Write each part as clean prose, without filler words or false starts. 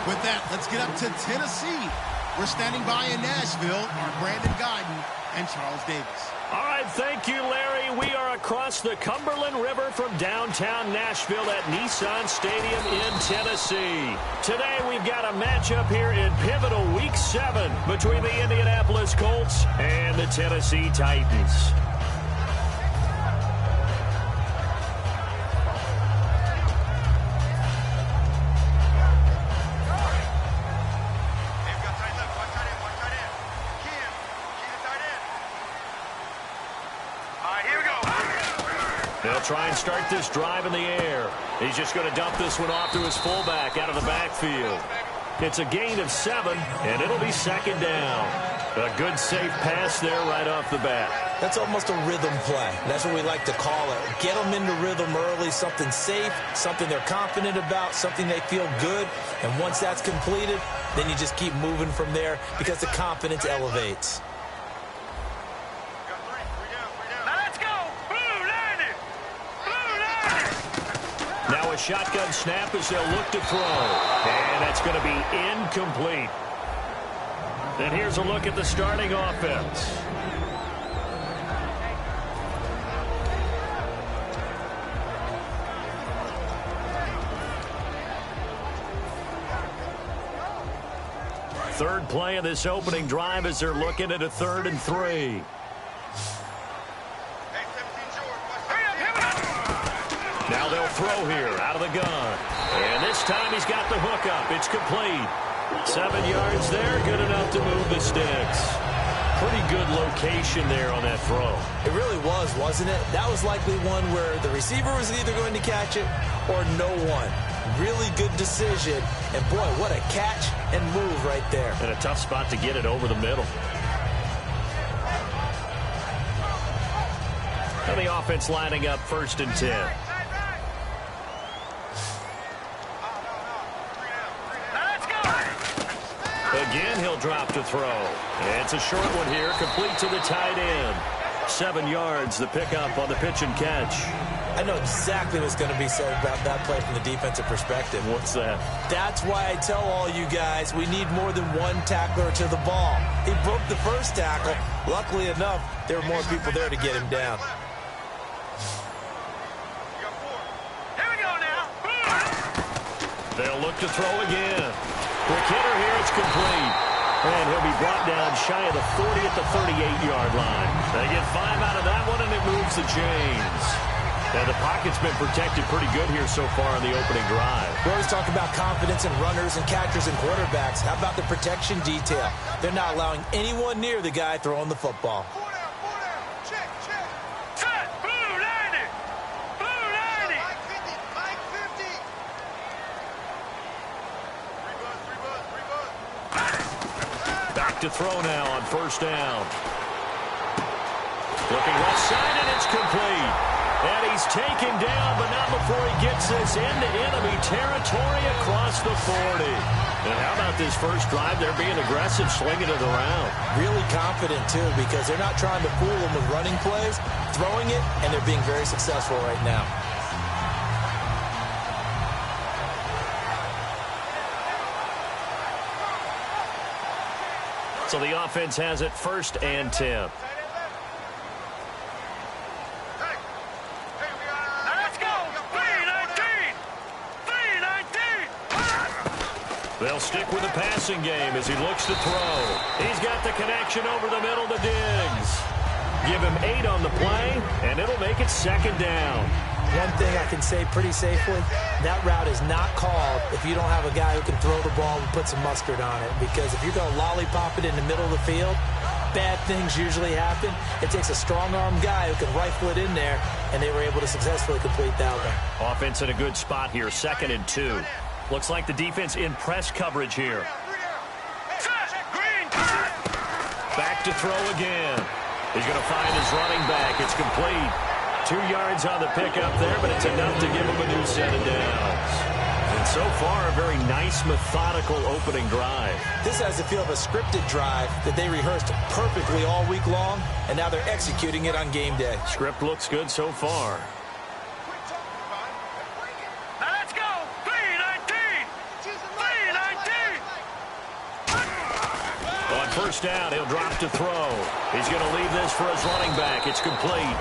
With that, let's get up to Tennessee. We're standing by in Nashville are Brandon Guyton and Charles Davis. All right, thank you, Larry. We are across the Cumberland River from downtown Nashville at Nissan Stadium in Tennessee. Today, we've got a matchup here in pivotal Week 7 between the Indianapolis Colts and the Tennessee Titans. They'll try and start this drive in the air. He's just going to dump this one off to his fullback out of the backfield. It's a gain of 7, and it'll be second down. A good, safe pass there right off the bat. That's almost a rhythm play. That's what we like to call it. Get them into rhythm early, something safe, something they're confident about, something they feel good. And once that's completed, then you just keep moving from there because the confidence elevates. Now a shotgun snap as they'll look to throw. And that's going to be incomplete. And here's a look at the starting offense. Third play of this opening drive as they're looking at a 3rd and 3. Now they'll throw here out of the gun. And this time he's got the hook up. It's complete. 7 yards there, good enough to move the sticks. Pretty good location there on that throw. It really was, wasn't it? That was likely one where the receiver was either going to catch it or no one. Really good decision. And boy, what a catch and move right there. And a tough spot to get it over the middle. And the offense lining up 1st and 10. Again, he'll drop to throw. And it's a short one here, complete to the tight end. 7 yards, the pickup on the pitch and catch. I know exactly what's going to be said about that play from the defensive perspective. What's that? That's why I tell all you guys we need more than one tackler to the ball. He broke the first tackle. Luckily enough, there were more people there to get him down. Here we go now. They'll look to throw again. Quick hitter here, it's complete. And he'll be brought down shy of the 40 at the 38-yard line. They get 5 out of that one, and it moves the chains. And the pocket's been protected pretty good here so far in the opening drive. We always talk about confidence in runners and catchers and quarterbacks. How about the protection detail? They're not allowing anyone near the guy throwing the football. To throw now on 1st down. Looking left side, and it's complete. And he's taken down, but not before he gets this into enemy territory across the 40. And how about this first drive? They're being aggressive, slinging it around. Really confident, too, because they're not trying to fool them with running plays, throwing it, and they're being very successful right now. So the offense has it 1st and 10. Let's go. 3-19. They'll stick with the passing game as he looks to throw. He's got the connection over the middle to Diggs. Give him 8 on the play, and it'll make it 2nd down. One thing I can say pretty safely, that route is not called if you don't have a guy who can throw the ball and put some mustard on it. Because if you're going to lollipop it in the middle of the field, bad things usually happen. It takes a strong-arm guy who can rifle it in there, and they were able to successfully complete that one. Offense in a good spot here, 2nd and 2. Looks like the defense in press coverage here. Back to throw again. He's going to find his running back. It's complete. 2 yards on the pickup there, but it's enough to give him a new set of downs. And so far, a very nice, methodical opening drive. This has the feel of a scripted drive that they rehearsed perfectly all week long, and now they're executing it on game day. Script looks good so far. Let's go. 3-19. 3-19. first down. He'll drop to throw. He's going to leave this for his running back. It's complete.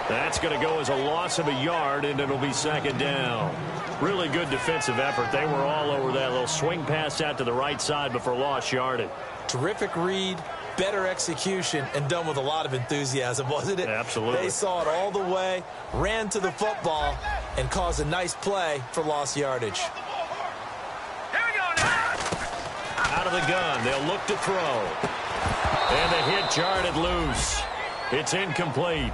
That's going to go as a loss of a yard, and it'll be second down. Really good defensive effort. They were all over that little swing pass out to the right side before lost yardage. Terrific read, better execution, and done with a lot of enthusiasm, wasn't it? Absolutely. They saw it all the way, ran to the football, and caused a nice play for lost yardage. Out of the gun, they'll look to throw. And the hit jarred loose. It's incomplete.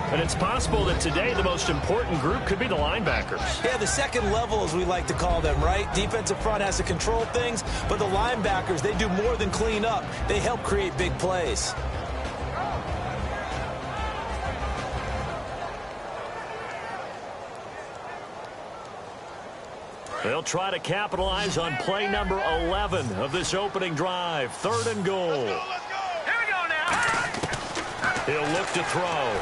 And it's possible that today the most important group could be the linebackers. Yeah, the second level, as we like to call them, right? Defensive front has to control things, but the linebackers, they do more than clean up. They help create big plays. They'll try to capitalize on play number 11 of this opening drive. 3rd and goal. Here we go now. He'll look to throw.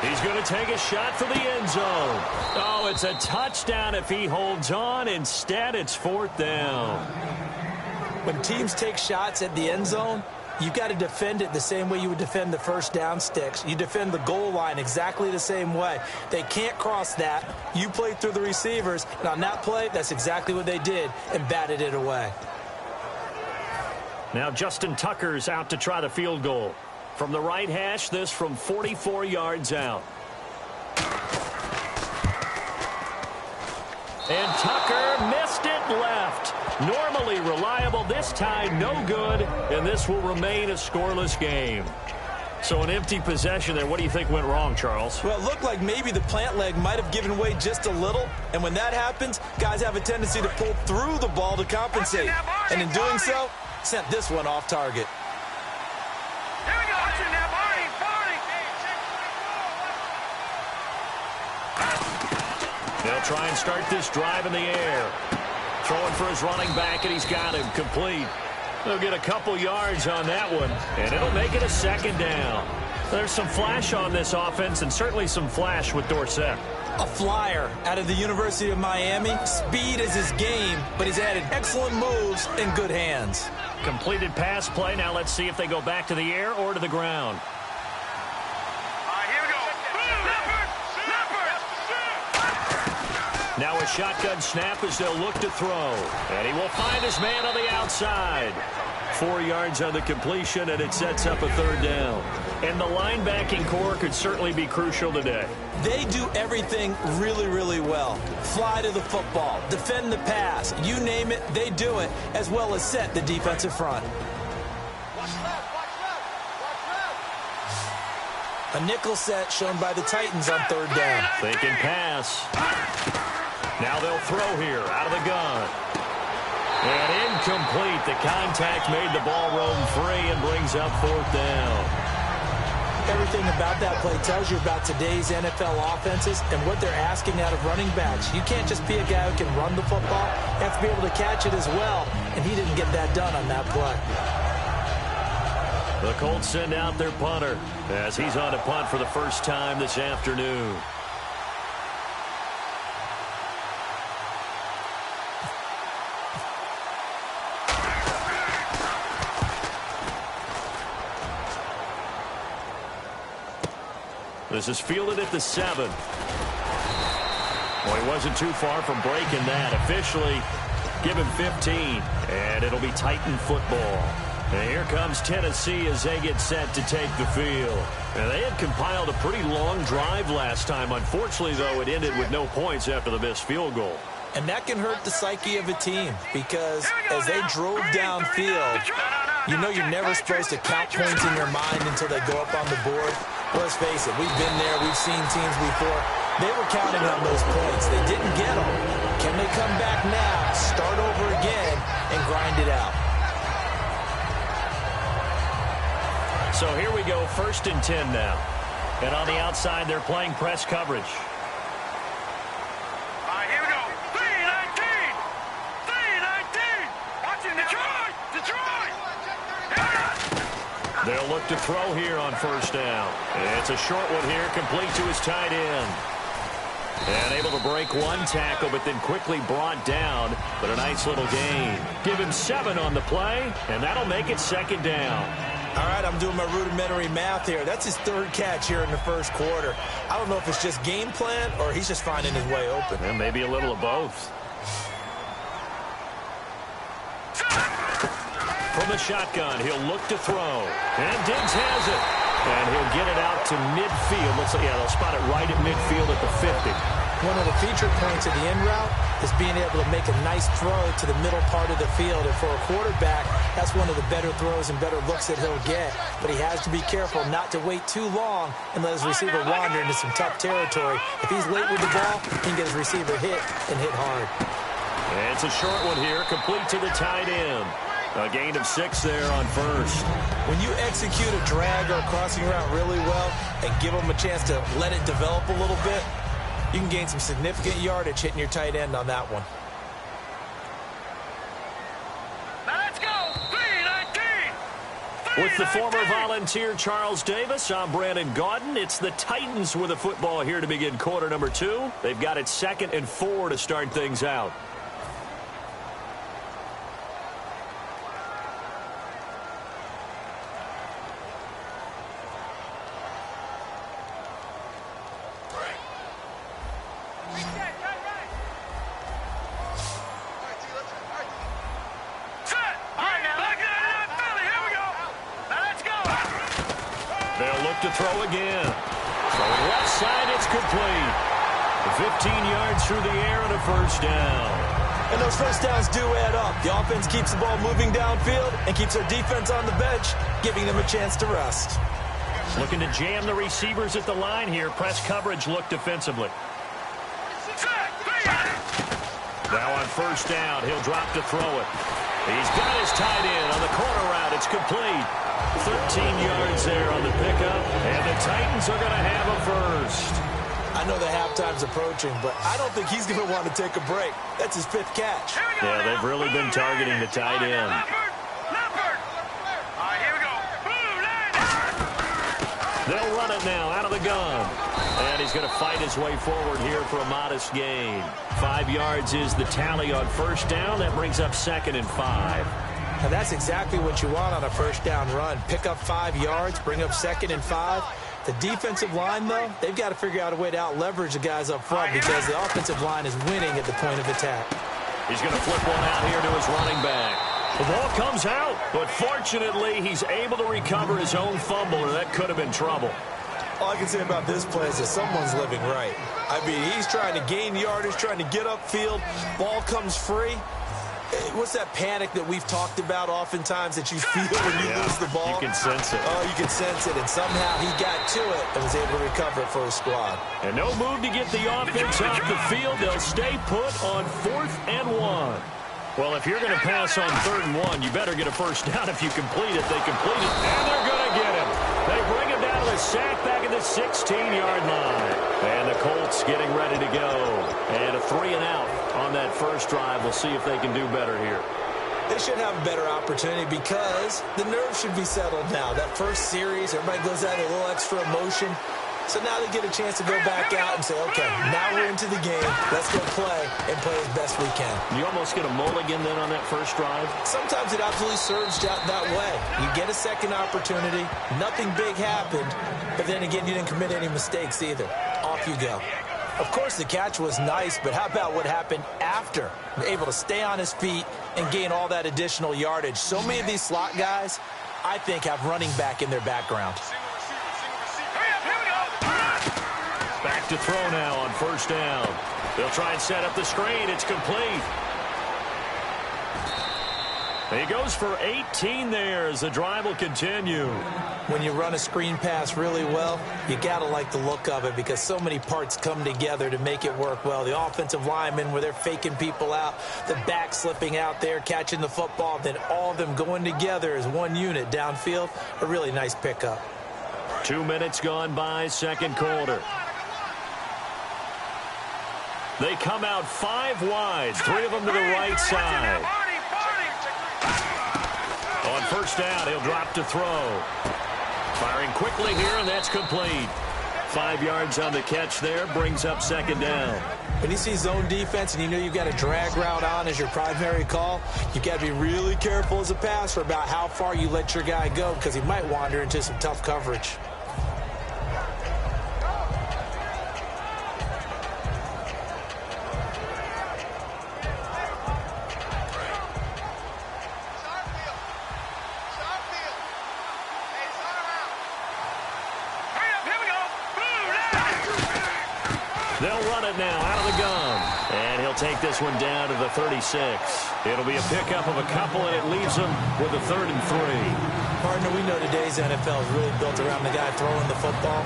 He's going to take a shot for the end zone. Oh, it's a touchdown if he holds on. Instead, it's 4th down. When teams take shots at the end zone, you've got to defend it the same way you would defend the first down sticks. You defend the goal line exactly the same way. They can't cross that. You play through the receivers, and on that play, that's exactly what they did and batted it away. Now Justin Tucker's out to try the field goal. From the right hash, this from 44 yards out. And Tucker missed it left. Normally reliable, this time no good, and this will remain a scoreless game. So an empty possession there. What do you think went wrong, Charles? Well, it looked like maybe the plant leg might have given way just a little, and when that happens, guys have a tendency to pull through the ball to compensate. And in doing so, sent this one off target. Here we go. Watching that Barney. They'll try and start this drive in the air. Throwing for his running back, and he's got him complete. They'll get a couple yards on that one, and it'll make it a 2nd down. There's some flash on this offense, and certainly some flash with Dorsett. A flyer out of the University of Miami. Speed is his game, but he's added excellent moves and good hands. Completed pass play. Now let's see if they go back to the air or to the ground. Here we go. Now a shotgun snap as they'll look to throw. And he will find his man on the outside. 4 yards on the completion, and it sets up a 3rd down. And the linebacking core could certainly be crucial today. They do everything really, really well. Fly to the football, defend the pass, you name it, they do it, as well as set the defensive front. A nickel set shown by the Titans on 3rd down. Thinking pass. Now they'll throw here out of the gun. And incomplete. The contact made the ball roam free and brings up 4th down. Everything about that play tells you about today's NFL offenses and what they're asking out of running backs. You can't just be a guy who can run the football. You have to be able to catch it as well, and he didn't get that done on that play. The Colts send out their punter as he's on to punt for the first time this afternoon. This is fielded at the 7. Well, he wasn't too far from breaking that. Officially, give him 15, and it'll be Titan football. And here comes Tennessee as they get set to take the field. And they had compiled a pretty long drive last time. Unfortunately, though, it ended with no points after the missed field goal. And that can hurt the psyche of a team because as they drove downfield, you know you're never supposed to count points in your mind until they go up on the board. Let's face it, we've been there. We've seen teams before. They were counting on those points. They didn't get them. Can they come back now, start over again, and grind it out? So here we go, 1st and 10 now. And on the outside, they're playing press coverage. Here we go. 3-19. 3-19. Watching Detroit. Detroit. They'll look to throw here on 1st down. It's a short one here, complete to his tight end. And able to break one tackle, but then quickly brought down. But a nice little gain. Give him 7 on the play, and that'll make it 2nd down. All right, I'm doing my rudimentary math here. That's his 3rd catch here in the 1st quarter. I don't know if it's just game plan or he's just finding his way open. And maybe a little of both. From the shotgun, he'll look to throw. And Diggs has it. And he'll get it out to midfield. Looks like, yeah, they'll spot it right at midfield at the 50. One of the feature points of the in route is being able to make a nice throw to the middle part of the field. And for a quarterback, that's one of the better throws and better looks that he'll get. But he has to be careful not to wait too long and let his receiver wander into some tough territory. If he's late with the ball, he can get his receiver hit and hit hard. And it's a short one here, complete to the tight end. A gain of 6 there on 1st. When you execute a drag or a crossing route really well and give them a chance to let it develop a little bit, you can gain some significant yardage hitting your tight end on that one. Now let's go. 3-19. With the former Volunteer Charles Davis, I'm Brandon Gaudin. It's the Titans with the football here to begin quarter number 2. They've got it 2nd and 4 to start things out. To throw again. Throwing left side, it's complete. 15 yards through the air and a 1st down. And those 1st downs do add up. The offense keeps the ball moving downfield and keeps their defense on the bench, giving them a chance to rest. Looking to jam the receivers at the line here. Press coverage look defensively. Now on 1st down, he'll drop to throw it. He's got his tight end on the corner route. It's complete. 13 yards there on the pickup, and the Titans are going to have a 1st. I know the halftime's approaching, but I don't think he's going to want to take a break. That's his 5th catch. Yeah, they've really been targeting the tight end. Leopard. All right, here we go. They'll run it now out of the gun. And he's going to fight his way forward here for a modest gain. 5 yards is the tally on 1st down. That brings up 2nd and 5. Now that's exactly what you want on a 1st down run. Pick up 5 yards, bring up 2nd and 5. The defensive line, though, they've got to figure out a way to out-leverage the guys up front because the offensive line is winning at the point of attack. He's going to flip one out here to his running back. The ball comes out, but fortunately he's able to recover his own fumble, or that could have been trouble. All I can say about this play is that someone's living right. I mean, he's trying to gain yardage, trying to get upfield. Ball comes free. What's that panic that we've talked about oftentimes that you feel when you lose the ball? You can sense it. Oh, you can sense it, and somehow he got to it and was able to recover it for his squad. And no move to get the offense off the field. They'll stay put on 4th and 1. Well, if you're going to pass on 3rd and 1, you better get a 1st down if you complete it. They complete it, and they're going to get him. They bring him down to the sack back at the 16-yard line. And the Colts getting ready to go. And a 3-and-out on that 1st drive. We'll see if they can do better here. They should have a better opportunity because the nerves should be settled now. That 1st series, everybody goes out a little extra emotion. So now they get a chance to go back out and say, okay, now we're into the game. Let's go play and play as best we can. You almost get a mulligan then on that 1st drive? Sometimes it absolutely serves out that way. You get a 2nd opportunity. Nothing big happened. But then again, you didn't commit any mistakes either. Off you go. Of course, the catch was nice, but how about what happened after? Able to stay on his feet and gain all that additional yardage. So many of these slot guys, I think, have running back in their background. Back to throw now on 1st down. They'll try and set up the screen. It's complete. He goes for 18 there as the drive will continue. When you run a screen pass really well, you got to like the look of it because so many parts come together to make it work well. The offensive linemen where they're faking people out, the back slipping out there, catching the football, then all of them going together as one unit downfield. A really nice pickup. 2 minutes gone by, 2nd quarter. They come out 5 wide, 3 of them to the right side. On 1st down, he'll drop to throw. Firing quickly here, and that's complete. 5 yards on the catch there. Brings up second down. When you see zone defense and you know you've got a drag route on as your primary call, you've got to be really careful as a passer about how far you let your guy go because he might wander into some tough coverage. They'll run it now out of the gun. And he'll take this one down to the 36. It'll be a pickup of a couple, and it leaves them with a 3rd and 3. Partner, we know today's NFL is really built around the guy throwing the football.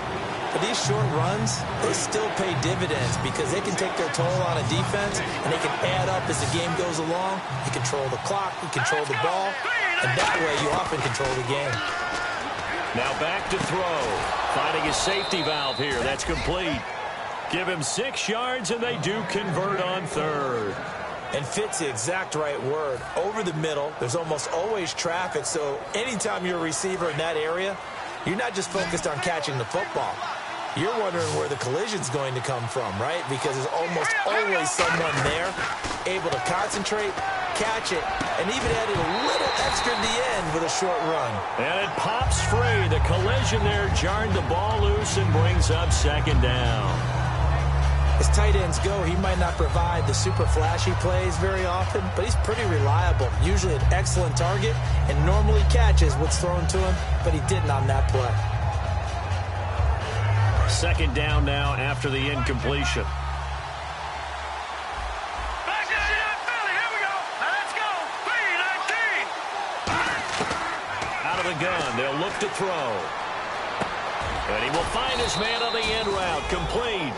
But these short runs, they still pay dividends because they can take their toll on a defense, and they can add up as the game goes along. You control the clock, you control the ball, and that way you often control the game. Now back to throw. Finding his safety valve here. That's complete. Give him 6 yards, and they do convert on 3rd. And fit's the exact right word. Over the middle, there's almost always traffic, so anytime you're a receiver in that area, you're not just focused on catching the football. You're wondering where the collision's going to come from, right? Because there's almost always someone there able to concentrate, catch it, and even added a little extra at the end with a short run. And it pops free. The collision there jarred the ball loose and brings up second down. As tight ends go, he might not provide the super flashy plays very often, but he's pretty reliable. Usually an excellent target and normally catches what's thrown to him, but he didn't on that play. Second down now after the incompletion. Here we go. Let's go. 3-19. Out of the gun, they'll look to throw. And he will find his man on the end route. Complete.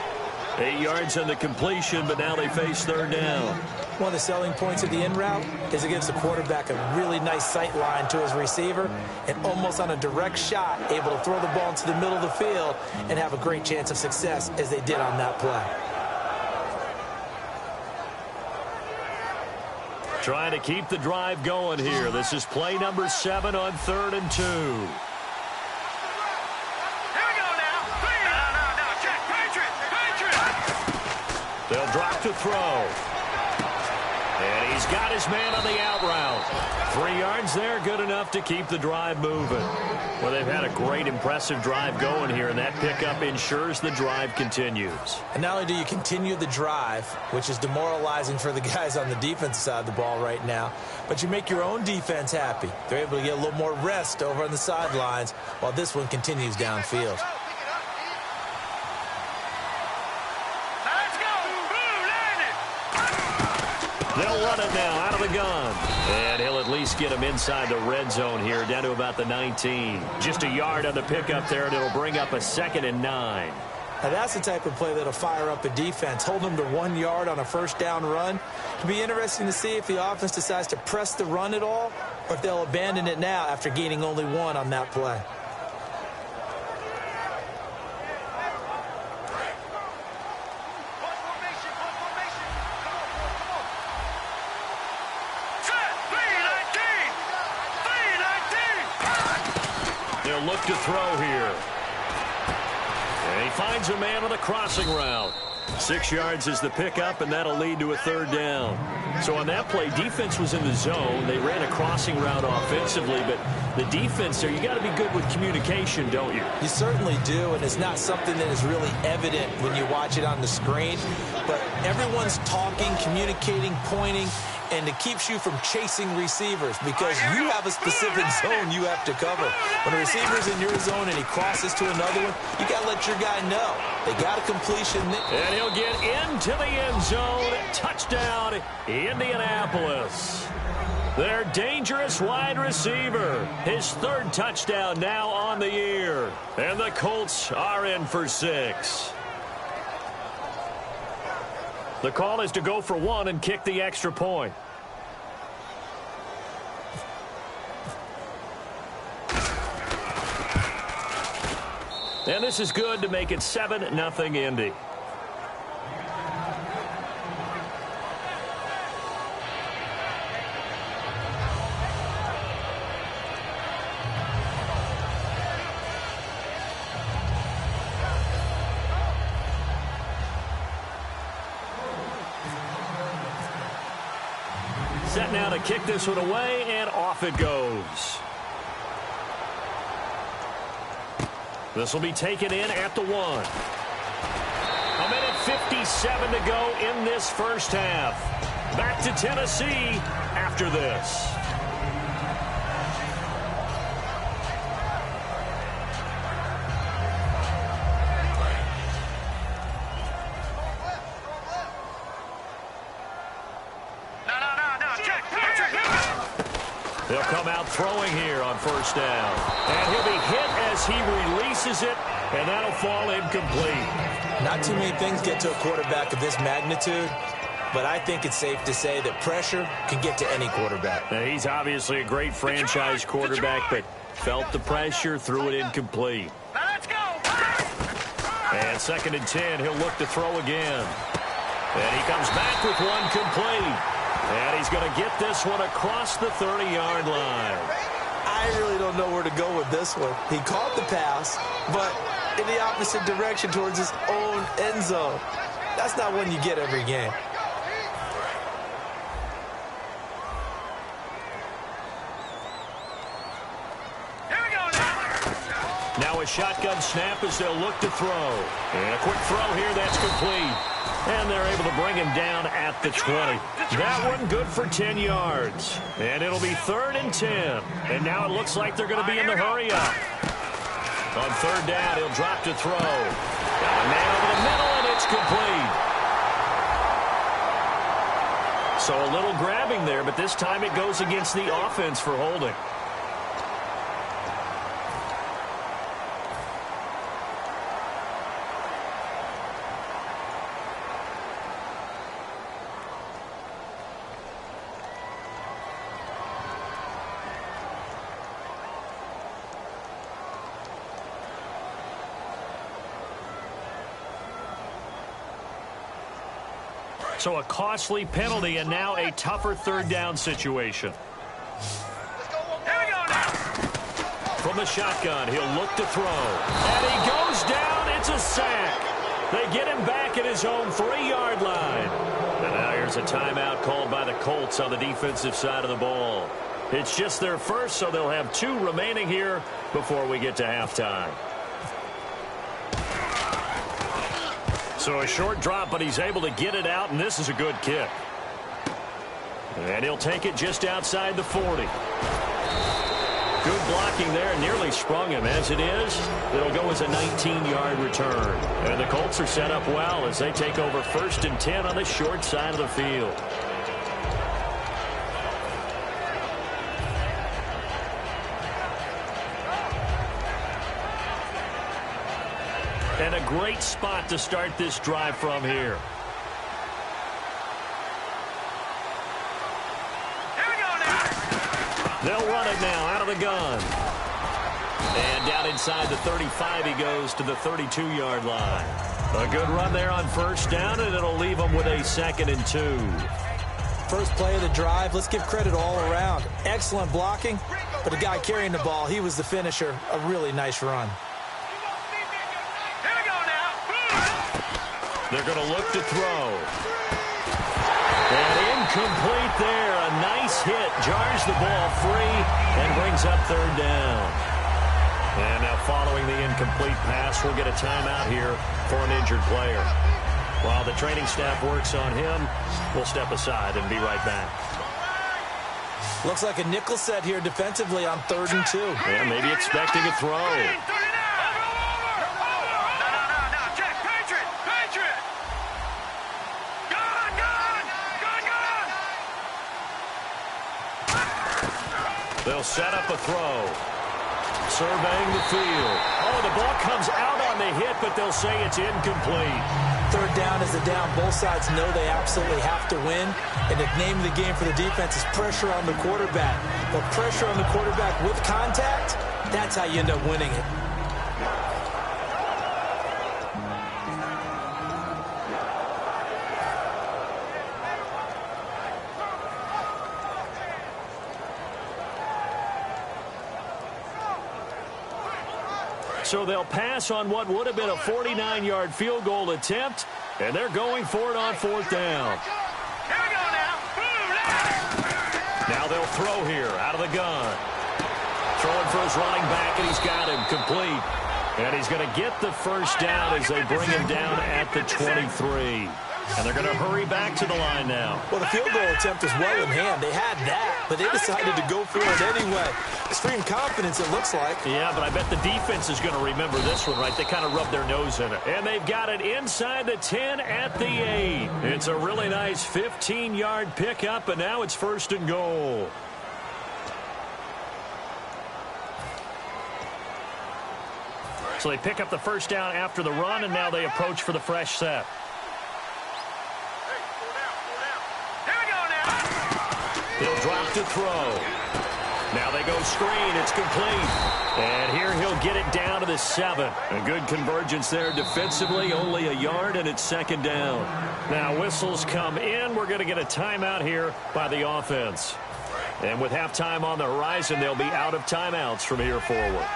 8 yards on the completion, but now they face 3rd down. One of the selling points of the in route is it gives the quarterback a really nice sight line to his receiver and almost on a direct shot able to throw the ball into the middle of the field and have a great chance of success as they did on that play. Trying to keep the drive going here. This is play number 7 on 3rd and 2. They'll drop to throw. And he's got his man on the out route. 3 yards there, good enough to keep the drive moving. Well, they've had a great, impressive drive going here, and that pickup ensures the drive continues. And not only do you continue the drive, which is demoralizing for the guys on the defensive side of the ball right now, but you make your own defense happy. They're able to get a little more rest over on the sidelines while this one continues downfield. They'll run it now out of the gun. And he'll at least get him inside the red zone here, down to about the 19. Just a yard on the pickup there, and it'll bring up a 2nd and 9. Now that's the type of play that'll fire up a defense. Hold them to 1 yard on a 1st down run. It'll be interesting to see if the offense decides to press the run at all or if they'll abandon it now after gaining only 1 on that play. They'll look to throw here. And he finds a man on the crossing route. 6 yards is the pickup, and that'll lead to a 3rd down. So on that play, defense was in the zone. They ran a crossing route offensively, but the defense there, you got to be good with communication, don't you? You certainly do, and it's not something that is really evident when you watch it on the screen. But everyone's talking, communicating, pointing, and it keeps you from chasing receivers because you have a specific zone you have to cover. When a receiver's in your zone and he crosses to another one, you got to let your guy know. They got a completion. And he'll get into the end zone. Touchdown, Indianapolis. Their dangerous wide receiver. His 3rd touchdown now on the year. And the Colts are in for 6. The call is to go for 1 and kick the extra point. And this is good to make it 7-0 Indy. set now to kick this one away, and off it goes. This will be taken in at the 1. A minute 57 to go in this first half. Back to Tennessee after this. They'll come out throwing here on first down. And he'll be hit as he releases it, and that'll fall incomplete. Not too many things get to a quarterback of this magnitude, but I think it's safe to say that pressure can get to any quarterback. Now, he's obviously a great franchise quarterback, but felt the pressure, threw it incomplete. Let's go. And 2nd and 10, he'll look to throw again. And he comes back with one complete. And he's going to get this one across the 30-yard line. I really don't know where to go with this one. He caught the pass, but in the opposite direction towards his own end zone. That's not one you get every game. Here we go now. Now a shotgun snap as they'll look to throw. And a quick throw here, that's complete. And they're able to bring him down at the 20. That one good for 10 yards. And it'll be 3rd and 10. And now it looks like they're going to be in the hurry up. On 3rd down, he'll drop to throw. Got a man over the middle, and it's complete. So a little grabbing there, but this time it goes against the offense for holding. So a costly penalty and now a tougher 3rd down situation. Here we go now. From the shotgun, he'll look to throw. And he goes down. It's a sack. They get him back at his own 3-yard line. And now here's a timeout called by the Colts on the defensive side of the ball. It's just their first, so they'll have 2 remaining here before we get to halftime. So a short drop, but he's able to get it out, and this is a good kick. And he'll take it just outside the 40. Good blocking there, nearly sprung him. As it is, it'll go as a 19-yard return. And the Colts are set up well as they take over 1st and 10 on the short side of the field. And a great spot to start this drive from here. Here we go now. They'll run it now out of the gun. And down inside the 35 he goes to the 32-yard line. A good run there on 1st down, and it'll leave him with a 2nd and 2. First play of the drive, let's give credit all around. Excellent blocking, but the guy carrying the ball, he was the finisher. A really nice run. They're going to look to throw. And incomplete there. A nice hit. Jars the ball free and brings up 3rd down. And now following the incomplete pass, we'll get a timeout here for an injured player. While the training staff works on him, we'll step aside and be right back. Looks like a nickel set here defensively on 3rd and 2. Yeah, maybe expecting a throw. They'll set up a throw. Surveying the field. Oh, the ball comes out on the hit, but they'll say it's incomplete. 3rd down is the down. Both sides know they absolutely have to win. And the name of the game for the defense is pressure on the quarterback. But pressure on the quarterback with contact, that's how you end up winning it. So they'll pass on what would have been a 49-yard field goal attempt, and they're going for it on 4th down. Here we go now. they'll throw here out of the gun. Throwing for his running back, and he's got him complete. And he's going to get the first down as they bring him down at the 23. And they're going to hurry back to the line now. Well, the field goal attempt was well in hand. They had that, but they decided to go for it anyway. Extreme confidence, it looks like. Yeah, but I bet the defense is going to remember this one, right? They kind of rubbed their nose in it. And they've got it inside the 10 at the 8. It's a really nice 15-yard pickup, and now it's 1st and goal. So they pick up the first down after the run, and now they approach for the fresh set. He'll drop to throw. Now they go screen. It's complete. And here he'll get it down to the 7. A good convergence there defensively. Only a yard, and it's 2nd down. Now whistles come in. We're going to get a timeout here by the offense. And with halftime on the horizon, they'll be out of timeouts from here forward.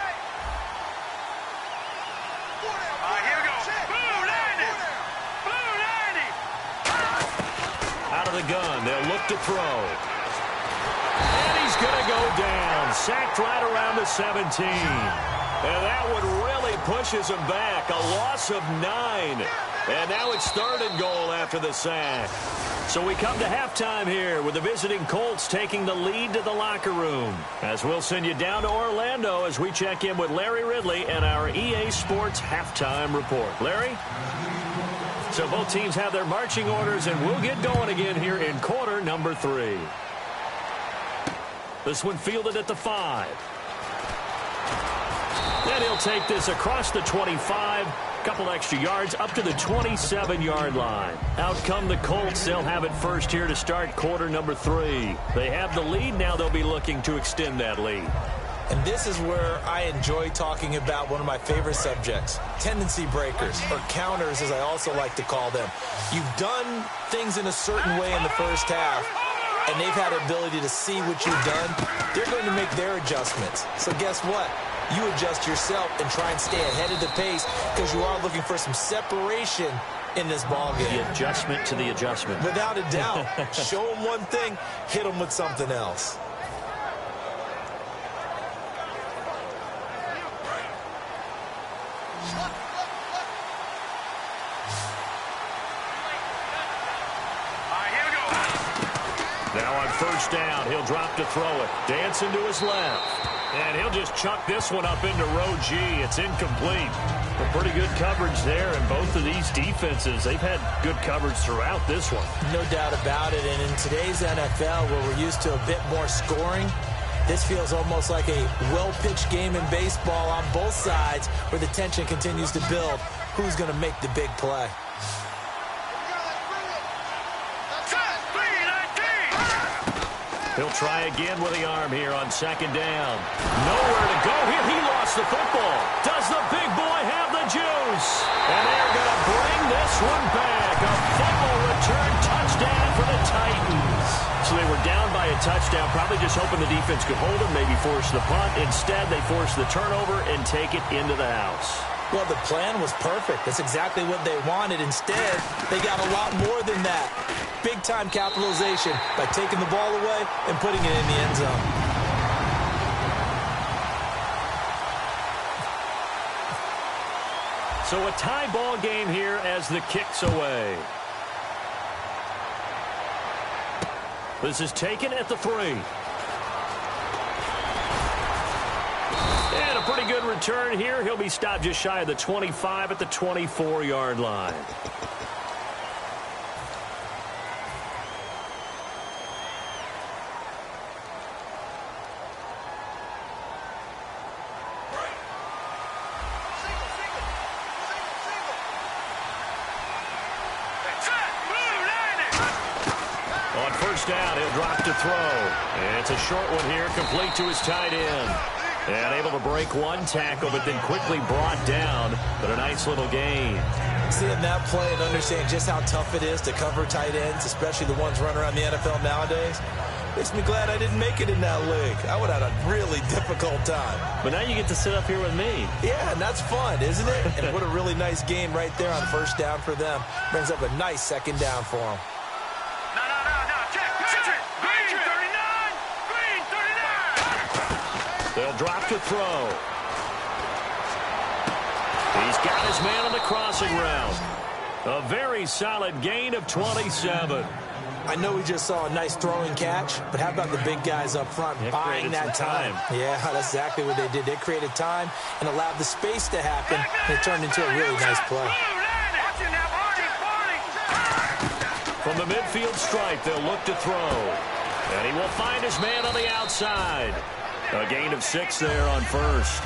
Out of the gun. They'll look to throw. And he's going to go down. Sacked right around the 17. And that one really pushes him back. A loss of 9. And now it's 3rd and goal after the sack. So we come to halftime here with the visiting Colts taking the lead to the locker room. As we'll send you down to Orlando as we check in with Larry Ridley and our EA Sports halftime report. Larry? So both teams have their marching orders, and we'll get going again here in quarter number 3. This one fielded at the 5. Then he'll take this across the 25. Couple extra yards up to the 27-yard line. Out come the Colts. They'll have it first here to start quarter number 3. They have the lead. Now they'll be looking to extend that lead. And this is where I enjoy talking about one of my favorite subjects, tendency breakers, or counters as I also like to call them. You've done things in a certain way in the first half, and they've had the ability to see what you've done. They're going to make their adjustments. So guess what? You adjust yourself and try and stay ahead of the pace because you are looking for some separation in this ballgame. The adjustment to the adjustment. Without a doubt. Show them one thing, hit them with something else. Now on first down, he'll drop to throw it. Dancing to his left. And he'll just chuck this one up into row G. It's incomplete. But pretty good coverage there, and both of these defenses, they've had good coverage throughout this one. No doubt about it. And in today's NFL, where we're used to a bit more scoring, this feels almost like a well-pitched game in baseball on both sides where the tension continues to build. Who's going to make the big play? He'll try again with the arm here on 2nd down. Nowhere to go here. He lost the football. Does the big boy have the juice? And they're going to bring this one back. A fumble return touchdown for the Titans. So they were down by a touchdown, probably just hoping the defense could hold them, maybe force the punt. Instead, they force the turnover and take it into the house. Well, the plan was perfect. That's exactly what they wanted. Instead, they got a lot more than that. Big-time capitalization by taking the ball away and putting it in the end zone. So a tie ball game here as the kick's away. This is taken at the 3. And a pretty good return here. He'll be stopped just shy of the 25 at the 24-yard line. On first down, he'll drop to throw. And it's a short one here, complete to his tight end. And able to break one tackle, but then quickly brought down. But a nice little gain. Seeing that play and understanding just how tough it is to cover tight ends, especially the ones running around the NFL nowadays, makes me glad I didn't make it in that league. I would have had a really difficult time. But now you get to sit up here with me. Yeah, and that's fun, isn't it? And what a really nice game right there on first down for them. Brings up a nice 2nd down for them. No. Check. 39. They'll drop to throw. He's got his man on the crossing route. A very solid gain of 27. I know we just saw a nice throwing catch, but how about the big guys up front buying that time? Yeah, that's exactly what they did. They created time and allowed the space to happen, and it turned into a really nice play. From the midfield stripe, they'll look to throw. And he will find his man on the outside. A gain of 6 there on first.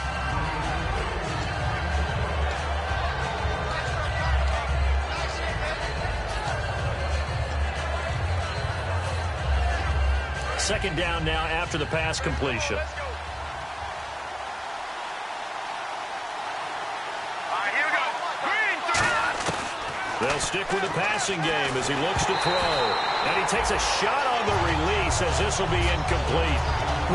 Second down now after the pass completion. All right, here we go. Green, they'll stick with the passing game as he looks to throw. And he takes a shot on the release as this will be incomplete.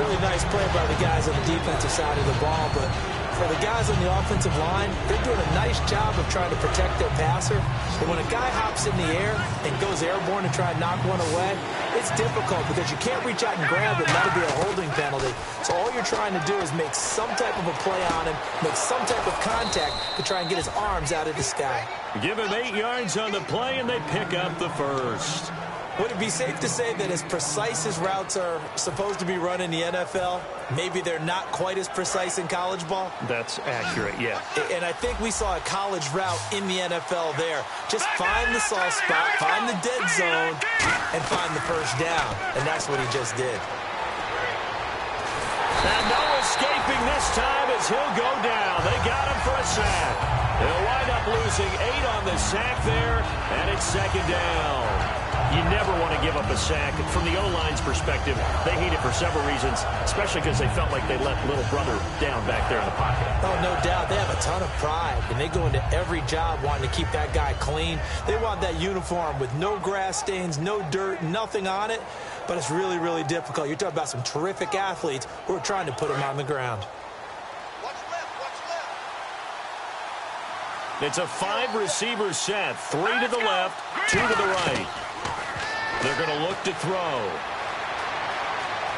Really nice play by the guys on the defensive side of the ball, but for the guys on the offensive line, they're doing a nice job of trying to protect their passer. But when a guy hops in the air and goes airborne and try to knock one away, it's difficult because you can't reach out and grab it. That'll be a holding penalty. So all you're trying to do is make some type of a play on him, make some type of contact to try and get his arms out of the sky. Give him 8 yards on the play, and they pick up the first. Would it be safe to say that as precise as routes are supposed to be run in the NFL, maybe they're not quite as precise in college ball? That's accurate, yeah. And I think we saw a college route in the NFL there. Just find the soft spot, find the dead zone, and find the first down. And that's what he just did. And no escaping this time as he'll go down. They got him for a sack. They'll wind up losing 8 on the sack there, and it's second down. You never want to give up a sack. From the O-line's perspective, they hate it for several reasons, especially because they felt like they let little brother down back there in the pocket. Oh, no doubt. They have a ton of pride, and they go into every job wanting to keep that guy clean. They want that uniform with no grass stains, no dirt, nothing on it, but it's really, really difficult. You're talking about some terrific athletes who are trying to put him on the ground. It's a 5-receiver set, 3 to the left, 2 to the right. They're going to look to throw.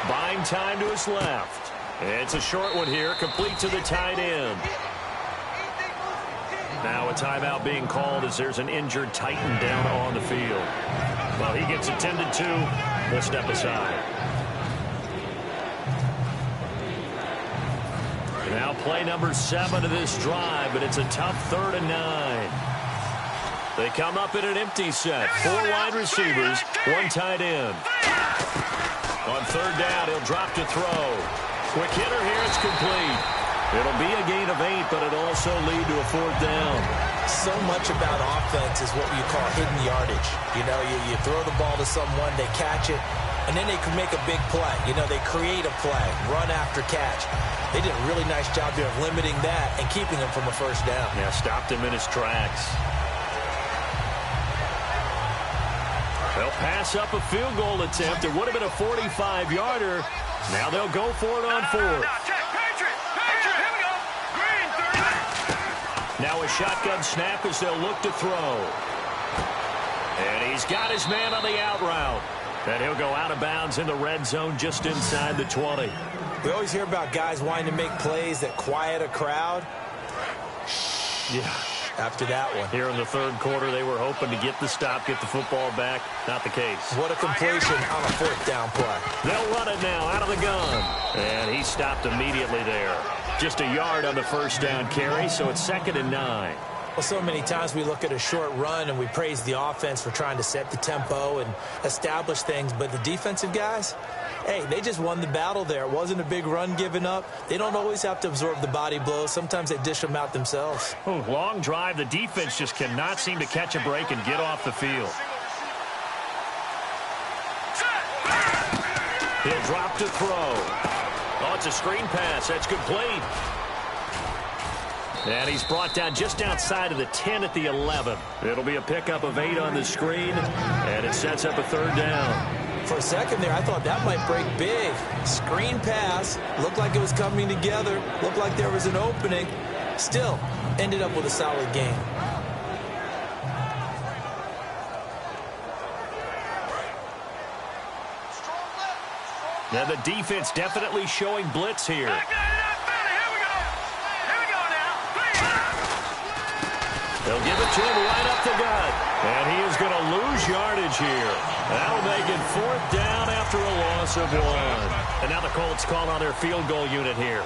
Buying time to his left. It's a short one here, complete to the tight end. Now a timeout being called as there's an injured Titan down on the field. Well, he gets attended to. We'll step aside. Now play number 7 of this drive, but it's a tough 3rd and 9. They come up in an empty set. 4 wide receivers, 1 tight end. On 3rd down, he'll drop to throw. Quick hitter here, it's complete. It'll be a gain of 8, but it'll also lead to a 4th down. So much about offense is what you call hidden yardage. You know, you throw the ball to someone, they catch it, and then they can make a big play. You know, they create a play, run after catch. They did a really nice job there of limiting that and keeping him from a 1st down. Yeah, stopped him in his tracks. They'll pass up a field goal attempt. It would have been a 45-yarder. Now they'll go for it on 4th. Now a shotgun snap as they'll look to throw. And he's got his man on the out route. And he'll go out of bounds in the red zone just inside the 20. We always hear about guys wanting to make plays that quiet a crowd. Yeah. After that one. Here in the 3rd quarter, they were hoping to get the stop, get the football back. Not the case. What a completion on a 4th down play. They'll run it now out of the gun. And he stopped immediately there. Just a yard on the 1st down carry, so it's 2nd and 9. Well, so many times we look at a short run and we praise the offense for trying to set the tempo and establish things, but the defensive guys, hey, they just won the battle there. It wasn't a big run given up. They don't always have to absorb the body blows. Sometimes they dish them out themselves. Ooh, long drive. The defense just cannot seem to catch a break and get off the field. He'll drop to throw. Oh, it's a screen pass. That's complete. And he's brought down just outside of the 10 at the 11. It'll be a pickup of 8 on the screen, and it sets up a 3rd down. For a second there, I thought that might break big. Screen pass. Looked like it was coming together. Looked like there was an opening. Still, ended up with a solid game. And the defense definitely showing blitz here. They'll give it to him right up the gut. And he is going to lose yardage here. That'll make it 4th down after a loss of 1. And now the Colts call on their field goal unit here.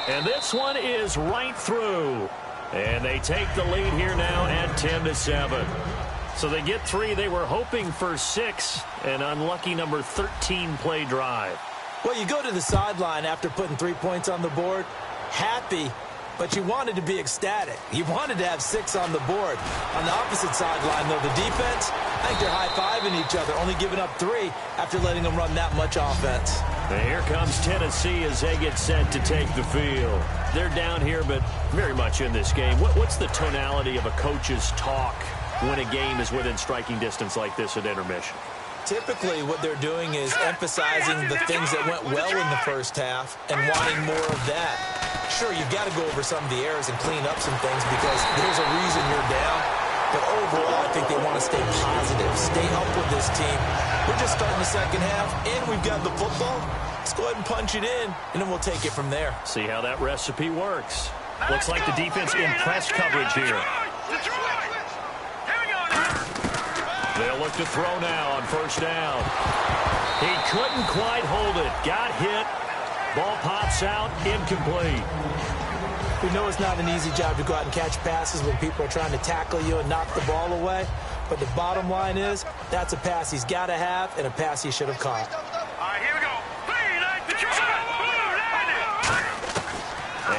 And this one is right through. And they take the lead here now at 10-7. So they get 3. They were hoping for 6. An unlucky number 13 play drive. Well, you go to the sideline after putting 3 points on the board, happy, but you wanted to be ecstatic. You wanted to have 6 on the board. On the opposite sideline, though, the defense, I think they're high-fiving each other, only giving up 3 after letting them run that much offense. And here comes Tennessee as they get set to take the field. They're down here, but very much in this game. What's the tonality of a coach's talk when a game is within striking distance like this at intermission? Typically, what they're doing is emphasizing the things that went well in the first half and wanting more of that. Sure, you've got to go over some of the errors and clean up some things because there's a reason you're down. But overall, I think they want to stay positive, stay up with this team. We're just starting the second half, and we've got the football. Let's go ahead and punch it in, and then we'll take it from there. See how that recipe works. Looks like the defense in press coverage here. They'll look to throw now on 1st down. He couldn't quite hold it. Got hit. Ball pops out. Incomplete. We know it's not an easy job to go out and catch passes when people are trying to tackle you and knock the ball away. But the bottom line is that's a pass he's got to have and a pass he should have caught. All right, here we go.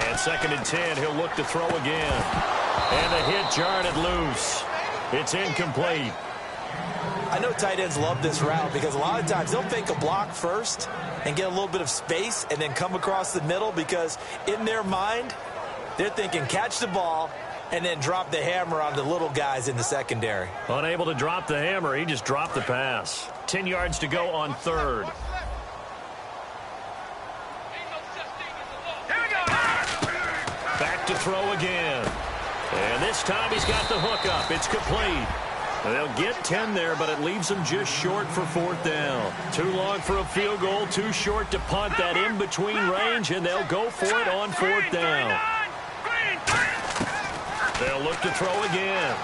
And 2nd and 10. He'll look to throw again. And the hit jarred it loose. It's incomplete. I know tight ends love this route because a lot of times they'll fake a block first and get a little bit of space and then come across the middle because in their mind, they're thinking catch the ball and then drop the hammer on the little guys in the secondary. Unable to drop the hammer, he just dropped the pass. 10 yards to go on 3rd. Back to throw again. And this time he's got the hook up. It's complete. They'll get 10 there, but it leaves them just short for 4th down. Too long for a field goal, too short to punt that in-between range, and they'll go for it on 4th down. They'll look to throw again.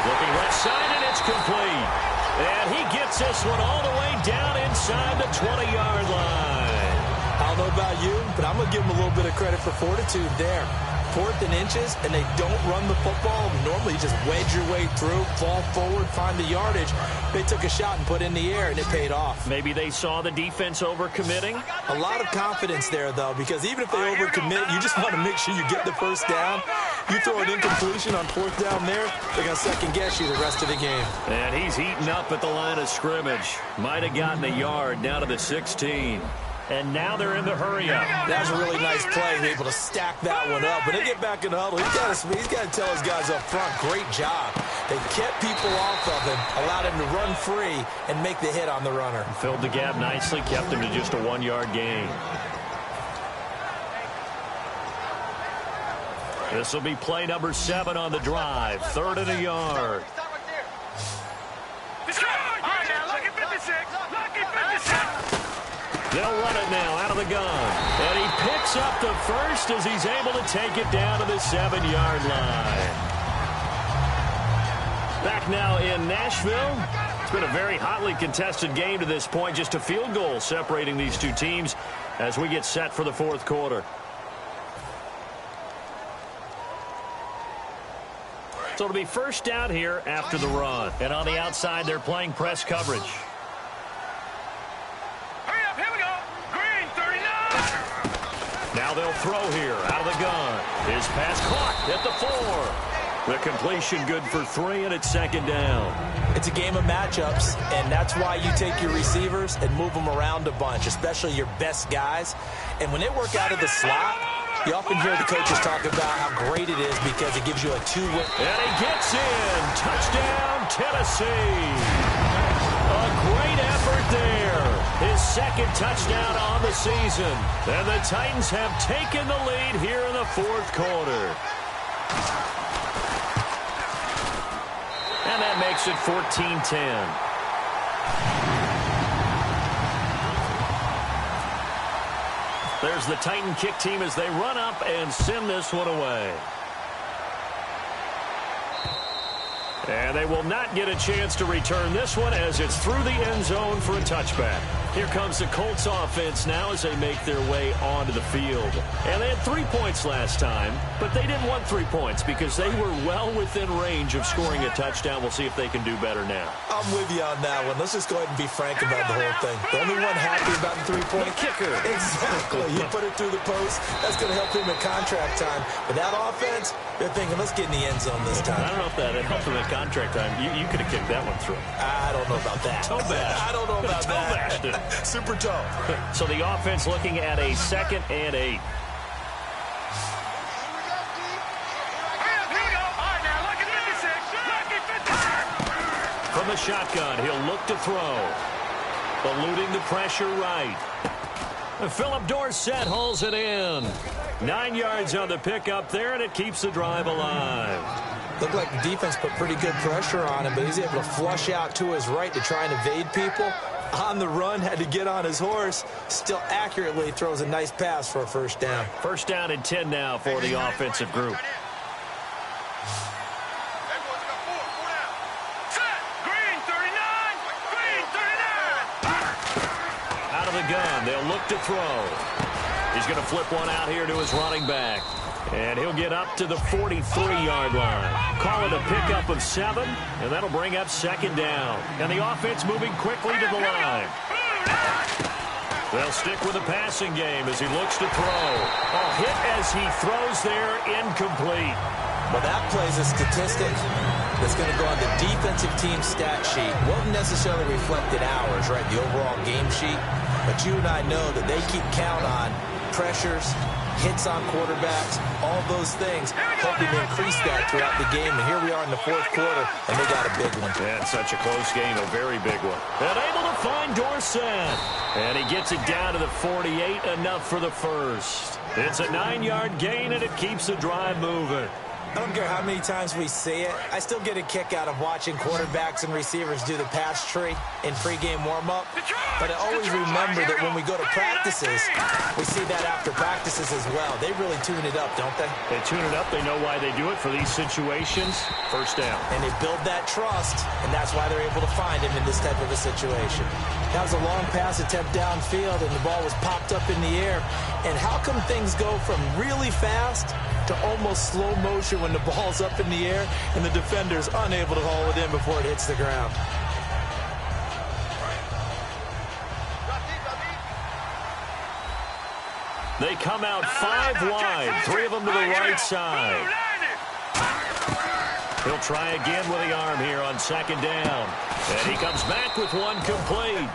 Looking left side, and it's complete. And he gets this one all the way down inside the 20-yard line. I don't know about you, but I'm going to give him a little bit of credit for fortitude there. 4th and inches, and they don't run the football. Normally, you just wedge your way through, fall forward, find the yardage. They took a shot and put in the air, and it paid off. Maybe they saw the defense overcommitting. A lot of confidence there, though, because even if they overcommit, you just want to make sure you get the 1st down. You throw an incompletion on 4th down there, they're going to second-guess you the rest of the game. And he's heating up at the line of scrimmage. Might have gotten a yard down to the 16. And now they're in the hurry-up. That was a really nice play, able to stack that one up. When they get back in the huddle, he's got to tell his guys up front, great job. They kept people off of him, allowed him to run free, and make the hit on the runner. Filled the gap nicely, kept him to just a 1-yard gain. This will be play number 7 on the drive. 3rd and a yard. Lucky 56. Lucky 56. They'll run it now out of the gun. And he picks up the first as he's able to take it down to the 7-yard line. Back now in Nashville. It's been a very hotly contested game to this point. Just a field goal separating these two teams as we get set for the 4th quarter. So it'll be 1st down here after the run. And on the outside, they're playing press coverage. Now they'll throw here out of the gun. His pass caught at the 4. The completion good for 3, and it's 2nd down. It's a game of matchups, and that's why you take your receivers and move them around a bunch, especially your best guys. And when they work out of the slot, you often hear the coaches talk about how great it is because it gives you a 2-way. And he gets in. Touchdown, Tennessee. A great effort there. His 2nd touchdown on the season. And the Titans have taken the lead here in the 4th quarter. makes it 14-10. There's the Titan kick team as they run up and send this one away. And they will not get a chance to return this one as it's through the end zone for a touchback. Here comes the Colts offense now as they make their way onto the field. And they had 3 points last time, but they didn't want 3 points because they were well within range of scoring a touchdown. We'll see if they can do better now. I'm with you on that one. Let's just go ahead and be frank about the whole thing. The only one happy about the 3-point kicker. Exactly. You put it through the post. That's going to help him at contract time. But that offense, they're thinking, let's get in the end zone this time. I don't know if that helped him at contract time. You could have kicked that one through. I don't know about that. Toe bash. I don't know about that. Super toe. So the offense looking at a 2nd and 8. Here we go. All right, now, lucky 56. Lucky 56. From the shotgun, he'll look to throw. Eluding the pressure right. And Philip Dorsett hauls it in. 9 yards on the pickup there, and it keeps the drive alive. Looked like the defense put pretty good pressure on him, but he's able to flush out to his right to try and evade people. On the run, had to get on his horse. Still accurately throws a nice pass for a first down. First down and 10 now for the offensive group. Green 39. Green 39. Out of the gun, they'll look to throw. He's going to flip one out here to his running back. And he'll get up to the 43-yard line. Call it a pickup of 7, and that'll bring up 2nd down. And the offense moving quickly to the line. They'll stick with the passing game as he looks to throw. Oh, hit as he throws there, incomplete. Well, that plays a statistic that's going to go on the defensive team stat sheet. Won't necessarily reflect in ours, right, the overall game sheet. But you and I know that they keep count on pressures, hits on quarterbacks, all those things, hoping to increase that throughout the game. And here we are in the 4th quarter, and they got a big one. And such a close game, a very big one. And able to find Dorsett. And he gets it down to the 48, enough for the first. It's a 9-yard gain, and it keeps the drive moving. I don't care how many times we see it. I still get a kick out of watching quarterbacks and receivers do the pass tree in pregame warm-up. But I always remember that when we go to practices, we see that after practices as well. They really tune it up, don't they? They tune it up. They know why they do it for these situations. First down. And they build that trust, and that's why they're able to find him in this type of a situation. That was a long pass attempt downfield, and the ball was popped up in the air. And how come things go from really fast to almost slow motion when the ball's up in the air and the defender's unable to haul it in before it hits the ground? They come out 5 wide, 3 of them to the right side. He'll try again with the arm here on 2nd down. And he comes back with one complete.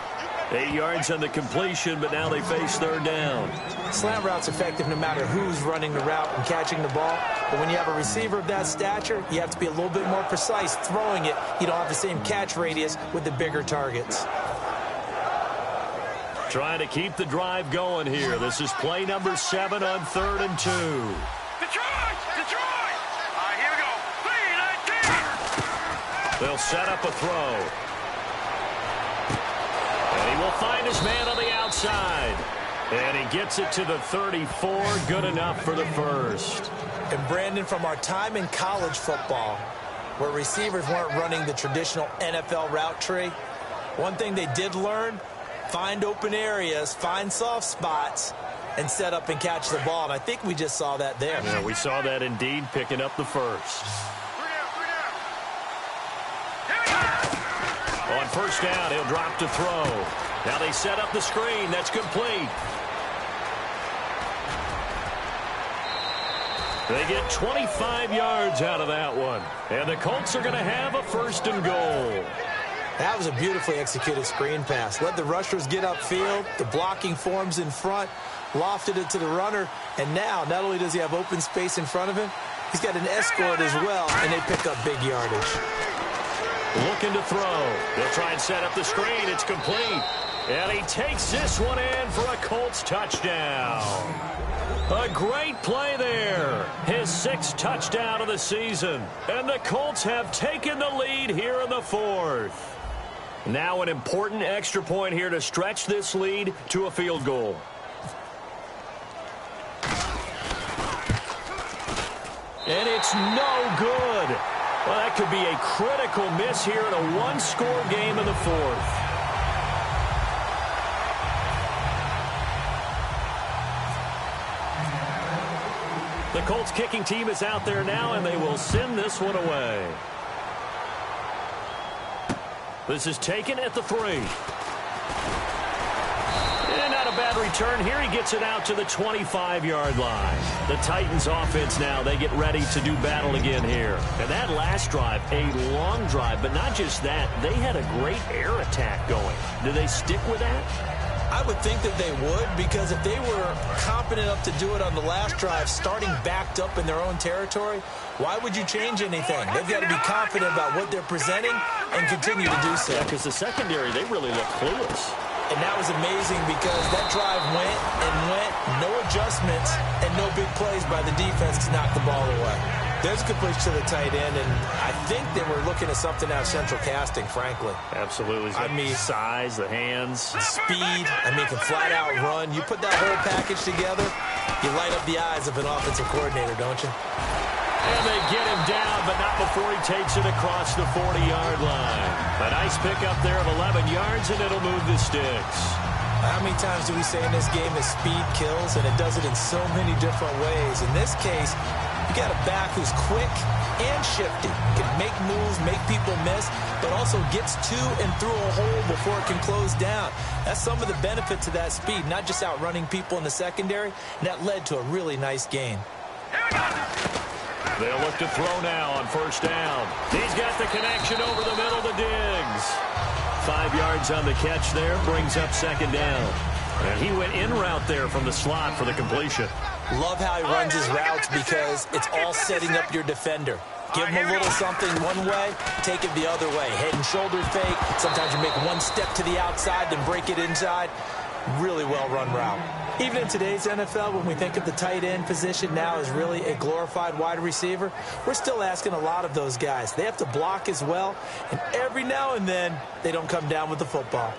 8 yards on the completion, but now they face 3rd down. Slant route's effective no matter who's running the route and catching the ball. But when you have a receiver of that stature, you have to be a little bit more precise throwing it. You don't have the same catch radius with the bigger targets. Trying to keep the drive going here. This is play number 7 on 3rd and 2. Detroit! Detroit! All right, here we go. 3-19. They'll set up a throw. And he will find his man on the outside. And he gets it to the 34. Good enough for the first. And Brandon, from our time in college football, where receivers weren't running the traditional NFL route tree, one thing they did learn, find open areas, find soft spots, and set up and catch the ball. And I think we just saw that there. Yeah, we saw that indeed, picking up the first. On first down, he'll drop to throw. Now they set up the screen. That's complete. They get 25 yards out of that one. And the Colts are going to have a 1st and goal. That was a beautifully executed screen pass. Let the rushers get upfield. The blocking forms in front. Lofted it to the runner. And now, not only does he have open space in front of him, he's got an escort as well, and they pick up big yardage. Looking to throw. They'll try and set up the screen. It's complete. And he takes this one in for a Colts touchdown. A great play there. His 6th touchdown of the season. And the Colts have taken the lead here in the 4th. Now an important extra point here to stretch this lead to a field goal. And it's no good. Well, that could be a critical miss here in a one-score game in the 4th. The Colts kicking team is out there now, and they will send this one away. This is taken at the 3. And not a bad return here. He gets it out to the 25-yard line. The Titans offense now, they get ready to do battle again here. And that last drive, a long drive, but not just that. They had a great air attack going. Do they stick with that? I would think that they would, because if they were confident enough to do it on the last drive, starting backed up in their own territory, why would you change anything? They've got to be confident about what they're presenting and continue to do so. Yeah, because the secondary, they really look clueless. And that was amazing because that drive went and went, no adjustments, and no big plays by the defense to knock the ball away. There's a completion to the tight end, and I think they were looking at something out of central casting, frankly. Absolutely. I mean, size, the hands. Speed. I mean, can flat out run. You put that whole package together, you light up the eyes of an offensive coordinator, don't you? And they get him down, but not before he takes it across the 40-yard line. A nice pickup there of 11 yards, and it'll move the sticks. How many times do we say in this game that speed kills, and it does it in so many different ways? In this case, you got a back who's quick and shifty, can make moves, make people miss, but also gets to and through a hole before it can close down. That's some of the benefits of that speed, not just outrunning people in the secondary, and that led to a really nice gain. They'll look to throw now on first down. He's got the connection over the middle to Diggs. 5 yards on the catch there, brings up second down. And he went in route there from the slot for the completion. Love how he runs his routes because it's all setting up your defender. Give him a little something one way, take it the other way. Head and shoulder fake. Sometimes you make one step to the outside, then break it inside. Really well-run route. Even in today's NFL, when we think of the tight end position now as really a glorified wide receiver, we're still asking a lot of those guys. They have to block as well, and every now and then, they don't come down with the football.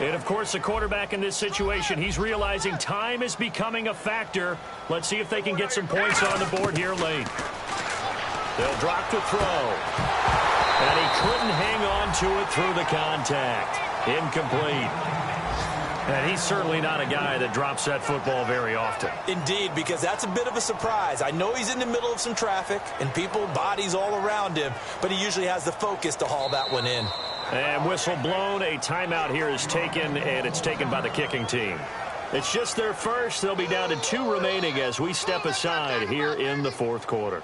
And, of course, the quarterback in this situation, he's realizing time is becoming a factor. Let's see if they can get some points on the board here late. They'll drop to throw. And he couldn't hang on to it through the contact. Incomplete. And he's certainly not a guy that drops that football very often. Indeed, because that's a bit of a surprise. I know he's in the middle of some traffic and people, bodies all around him, but he usually has the focus to haul that one in. And whistle blown. A timeout here is taken, and it's taken by the kicking team. It's just their first. They'll be down to 2 remaining as we step aside here in the 4th quarter.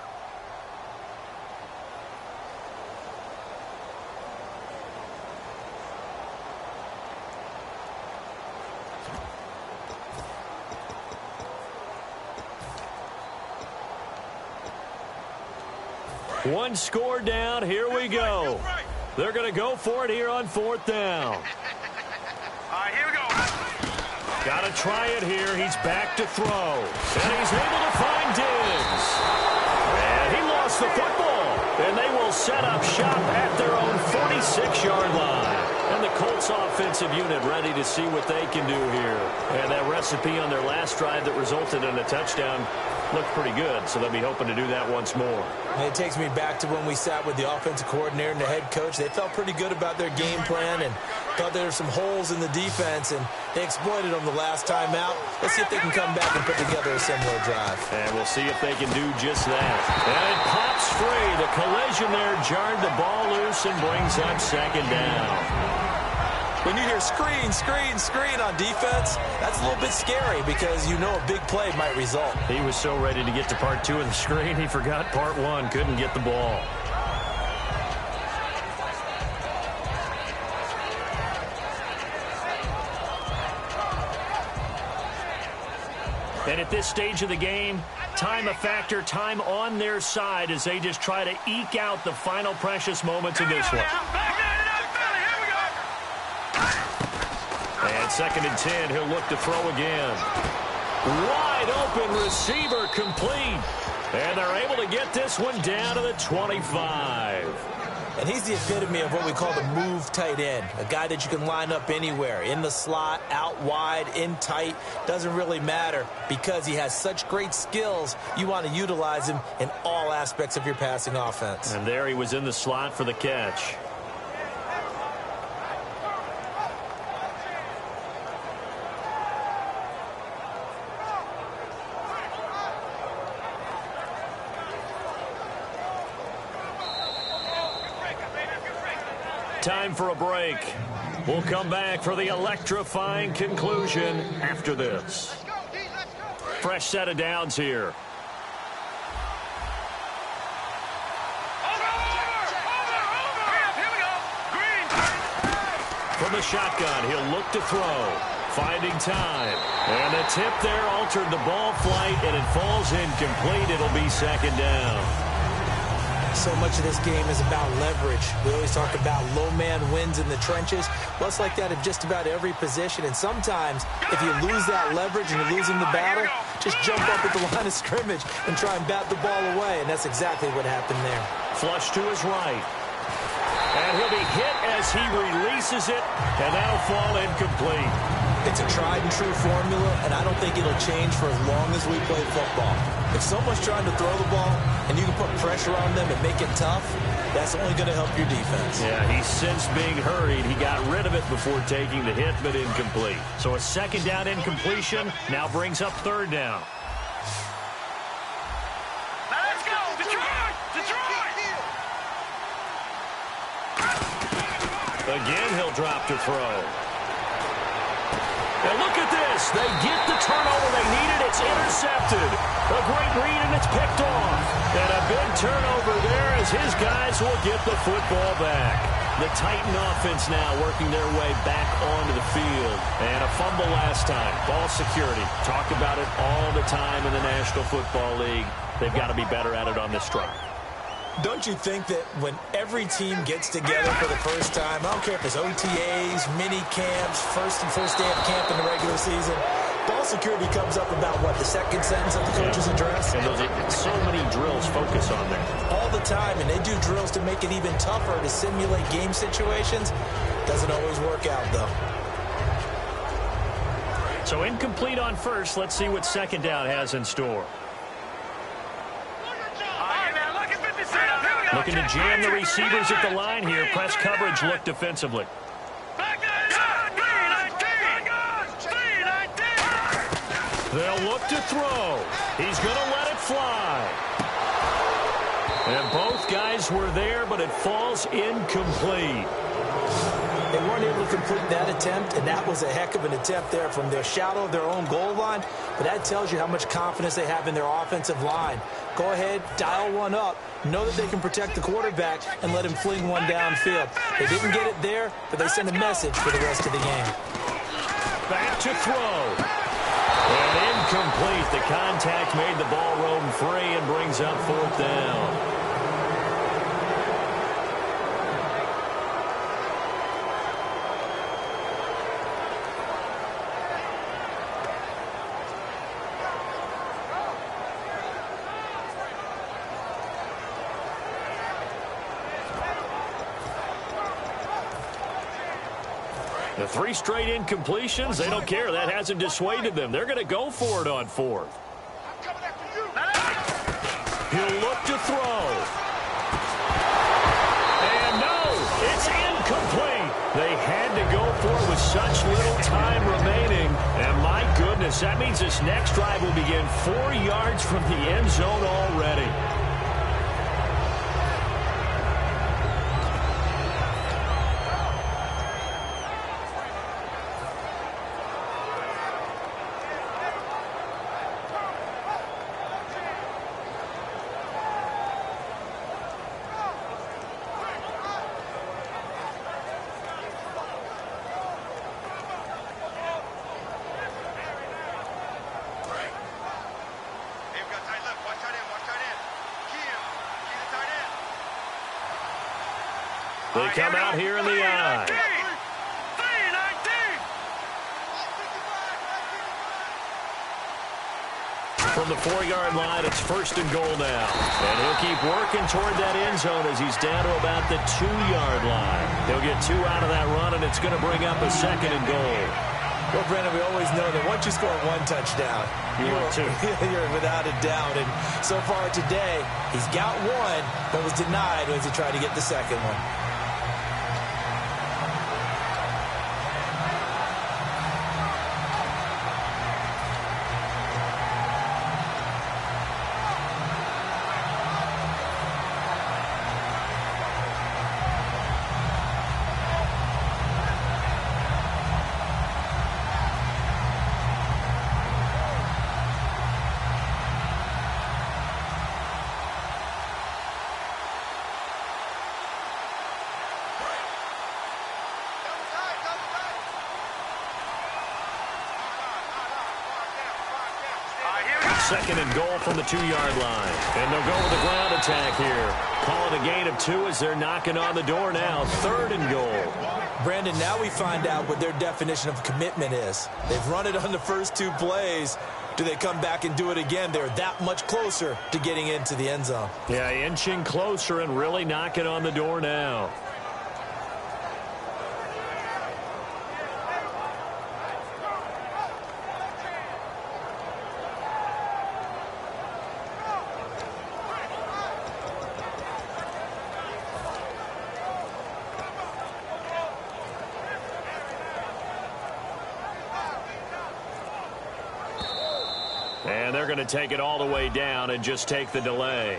One score down. Here we go. They're going to go for it here on 4th down. All right, here we go. Got to try it here. He's back to throw. And he's able to find Diggs. And he lost the football. And they will set up shop at their own 46-yard line. And the Colts offensive unit ready to see what they can do here. And that recipe on their last drive that resulted in a touchdown looked pretty good, so they'll be hoping to do that once more. And it takes me back to when we sat with the offensive coordinator and the head coach. They felt pretty good about their game plan and thought there were some holes in the defense, and they exploited them the last time out. Let's see if they can come back and put together a similar drive. And we'll see if they can do just that. And it pops free. The collision there jarred the ball loose and brings up second down. When you hear screen, screen, screen on defense, that's a little bit scary because you know a big play might result. He was so ready to get to part 2 of the screen, he forgot part 1, couldn't get the ball. And at this stage of the game, time a factor, time on their side as they just try to eke out the final precious moments of this one. And 2nd and 10. He'll look to throw again. Wide open receiver complete. And they're able to get this one down to the 25. And he's the epitome of what we call the move tight end, a guy that you can line up anywhere, in the slot, out wide, in tight, doesn't really matter because he has such great skills. You want to utilize him in all aspects of your passing offense. And there he was in the slot for the catch. Time for a break. We'll come back for the electrifying conclusion after this. Fresh set of downs here. From the shotgun, he'll look to throw. Finding time. And the tip there altered the ball flight, and it falls incomplete. It'll be 2nd down. So much of this game is about leverage. We always talk about low man wins in the trenches. Well, it's like that in just about every position. And sometimes, if you lose that leverage and you're losing the battle, just jump up at the line of scrimmage and try and bat the ball away. And that's exactly what happened there. Flush to his right. And he'll be hit as he releases it, and that'll fall incomplete. It's a tried-and-true formula, and I don't think it'll change for as long as we play football. If someone's trying to throw the ball and you can put pressure on them and make it tough, that's only going to help your defense. Yeah, he's since being hurried. He got rid of it before taking the hit, but incomplete. So a 2nd down incompletion now brings up 3rd down. Let's go, Detroit! Detroit! Again, he'll drop to throw. And look at this. They get the turnover they needed. It's intercepted. A great read, and it's picked off. And a big turnover there as his guys will get the football back. The Titan offense now working their way back onto the field. And a fumble last time. Ball security. Talk about it all the time in the National Football League. They've got to be better at it on this drive. Don't you think that when every team gets together for the first time, I don't care if it's OTAs, mini camps, first day of camp in the regular season, ball security comes up about, what, the 2nd sentence of the coach's address? And so many drills focus on that. All the time, and they do drills to make it even tougher to simulate game situations. Doesn't always work out, though. So incomplete on first. Let's see what 2nd down has in store. Looking to jam the receivers at the line here. Press coverage look defensively. They'll look to throw. He's going to let it fly. And both guys were there, but it falls incomplete. They weren't able to complete that attempt, and that was a heck of an attempt there from their shadow of their own goal line. But that tells you how much confidence they have in their offensive line. Go ahead, dial one up. Know that they can protect the quarterback and let him fling one downfield. They didn't get it there, but they sent a message for the rest of the game. Back to throw. And incomplete. The contact made the ball roam free and brings up 4th down. The 3 straight incompletions, they don't care. That hasn't dissuaded them. They're going to go for it on 4th. He'll look to throw. And no, it's incomplete. They had to go for it with such little time remaining. And my goodness, that means this next drive will begin 4 yards from the end zone already. They come out here in the eye. from the 4-yard line. It's 1st and goal now. And he'll keep working toward that end zone as he's down to about the 2-yard line. He'll get 2 out of that run, and it's going to bring up a 2nd and goal. Well, Brandon, we always know that once you score 1 touchdown, you're without a doubt. And so far today, he's got 1, but was denied as he tried to get the 2nd one. Second and goal from the 2-yard line. And they'll go with a ground attack here. Call it a gain of 2 as they're knocking on the door now. 3rd and goal. Brandon, now we find out what their definition of commitment is. They've run it on the first 2 plays. Do they come back and do it again? They're that much closer to getting into the end zone. Yeah, inching closer and really knocking on the door now. And they're going to take it all the way down and just take the delay.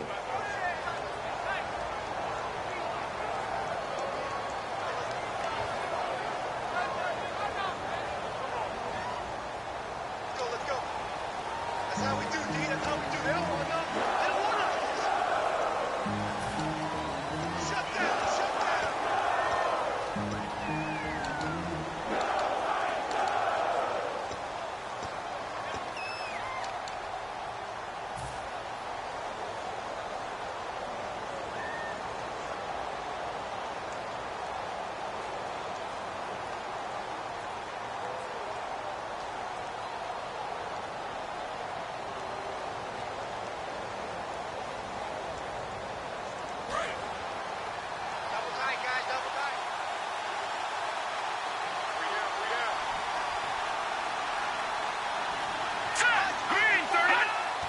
Let's go. That's how we do, D. That's how we do. They don't want to know. They don't want to. Shut down. Shut down.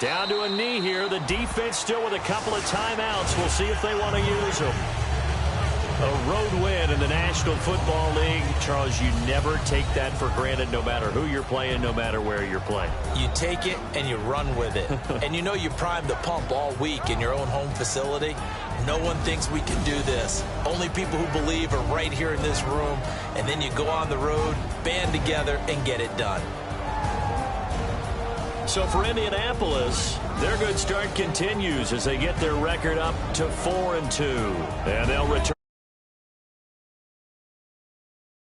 Down to a knee here. The defense still with a couple of timeouts. We'll see if they want to use them. A road win in the National Football League. Charles, you never take that for granted no matter who you're playing, no matter where you're playing. You take it and you run with it. And you know you primed the pump all week in your own home facility. No one thinks we can do this. Only people who believe are right here in this room. And then you go on the road, band together, and get it done. So for Indianapolis, their good start continues as they get their record up to 4-2. And they'll return.